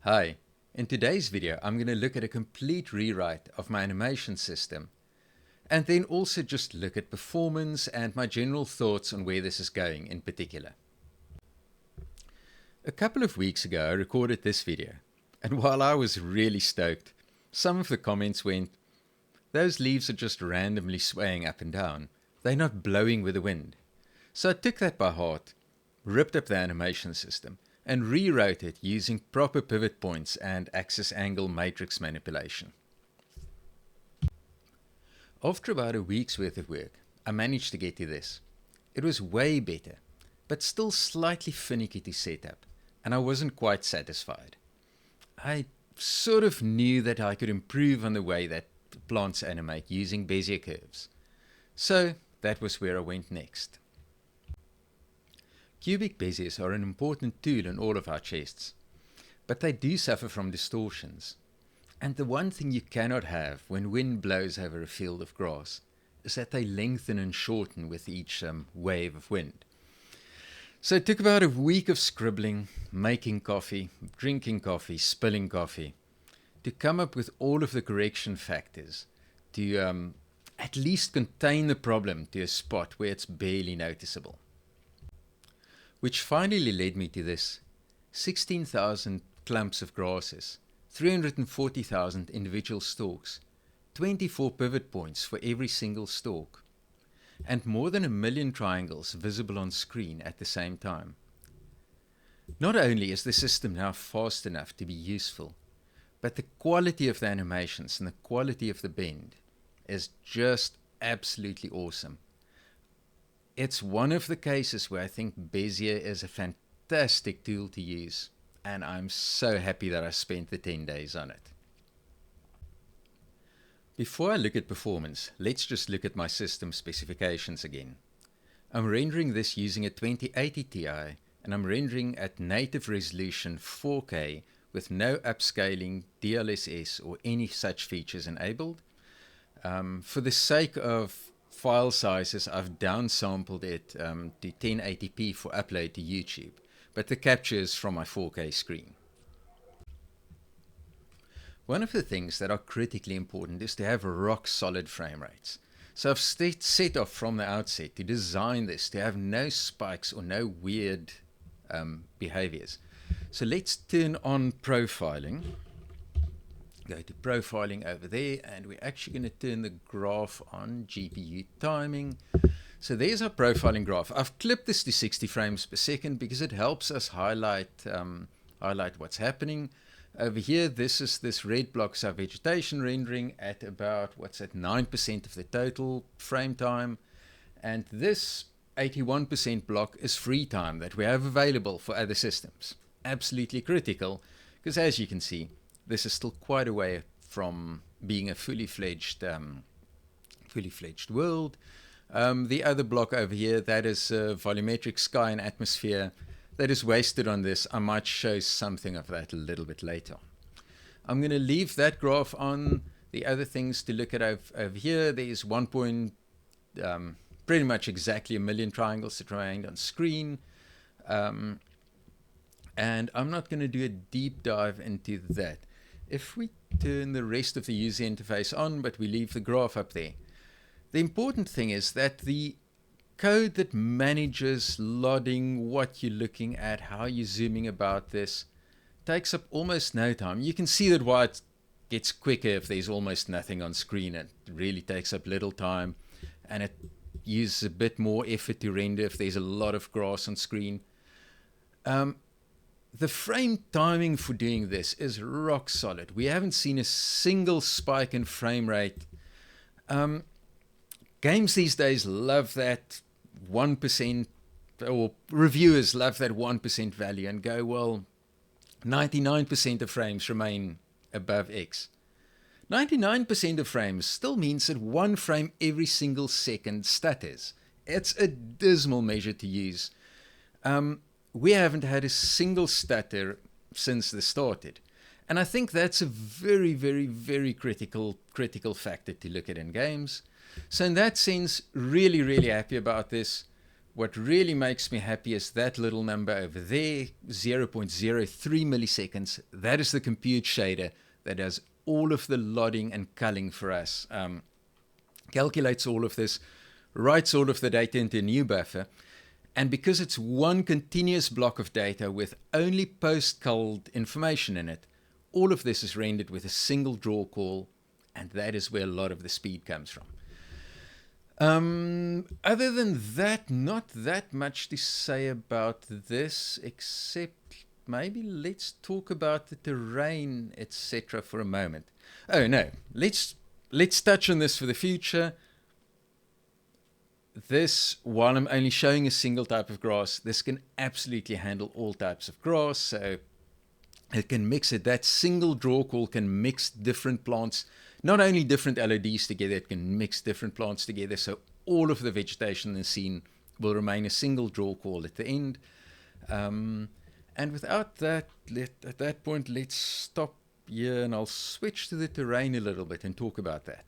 Hi, in today's video I'm going to look at a complete rewrite of my animation system and then also just look at performance and my general thoughts on where this is going in particular. A couple of weeks ago I recorded this video, and while I was really stoked, some of the comments went, "Those leaves are just randomly swaying up and down. They're not blowing with the wind." So I took that by heart, ripped up the animation system, and rewrote it using proper pivot points and axis angle matrix manipulation. After about a week's worth of work, I managed to get to this. It was way better, but still slightly finicky to set up, and I wasn't quite satisfied. I sort of knew that I could improve on the way that plants animate using Bezier curves. So that was where I went next. Cubic beziers are an important tool in all of our chests, but they do suffer from distortions. And the one thing you cannot have when wind blows over a field of grass is that they lengthen and shorten with each wave of wind. So it took about a week of scribbling, making coffee, drinking coffee, spilling coffee, to come up with all of the correction factors to at least contain the problem to a spot where it's barely noticeable. Which finally led me to this: 16,000 clumps of grasses, 340,000 individual stalks, 24 pivot points for every single stalk, and more than 1 million triangles visible on screen at the same time. Not only is the system now fast enough to be useful, but the quality of the animations and the quality of the bend is just absolutely awesome. It's one of the cases where I think Bezier is a fantastic tool to use, and I'm so happy that I spent the 10 days on it. Before I look at performance, let's just look at my system specifications again. I'm rendering this using a 2080 Ti, and I'm rendering at native resolution 4K with no upscaling, DLSS, or any such features enabled. For the sake of file sizes, I've downsampled it to 1080p for upload to YouTube, but the capture is from my 4K screen. One of the things that are critically important is to have rock solid frame rates. So I've set off from the outset to design this to have no spikes or no weird behaviors. So let's turn on profiling. Go to profiling over there, and we're actually going to turn the graph on GPU timing. So there's our profiling graph. I've clipped this to 60 frames per second because it helps us highlight what's happening. Over here, this red block's our vegetation rendering at about, 9% of the total frame time. And this 81% block is free time that we have available for other systems. Absolutely critical, because as you can see, this is still quite a way from being a fully fledged world. The other block over here, that is volumetric sky and atmosphere. That is wasted on this. I might show something of that a little bit later. I'm going to leave that graph on. The other things to look at over here, there's pretty much exactly 1 million triangles that remained on screen. And I'm not going to do a deep dive into that. If we turn the rest of the user interface on, but we leave the graph up there, the important thing is that the code that manages loading, what you're looking at, how you're zooming about this, takes up almost no time. You can see that why it gets quicker if there's almost nothing on screen. It really takes up little time, and it uses a bit more effort to render if there's a lot of grass on screen. The frame timing for doing this is rock solid. We haven't seen a single spike in frame rate. Games these days love that 1%, or reviewers love that 1% value and go, well, 99% of frames remain above X. 99% of frames still means that 1 frame every single second stutters. It's a dismal measure to use. We haven't had a single stutter since this started. And I think that's a very, very, very critical factor to look at in games. So in that sense, really, really happy about this. What really makes me happy is that little number over there, 0.03 milliseconds. That is the compute shader that does all of the loading and culling for us. Calculates all of this, writes all of the data into a new buffer, and because it's one continuous block of data with only post-culled information in it, all of this is rendered with a single draw call, and that is where a lot of the speed comes from. Other than that, not that much to say about this, except maybe let's talk about the terrain, etc. for a moment. Oh no, let's touch on this for the future. This, while I'm only showing a single type of grass, this can absolutely handle all types of grass. So it can mix it. That single draw call can mix different plants, not only different LODs together, it can mix different plants together. So all of the vegetation in the scene will remain a single draw call at the end. And without that, at that point, let's stop here and I'll switch to the terrain a little bit and talk about that.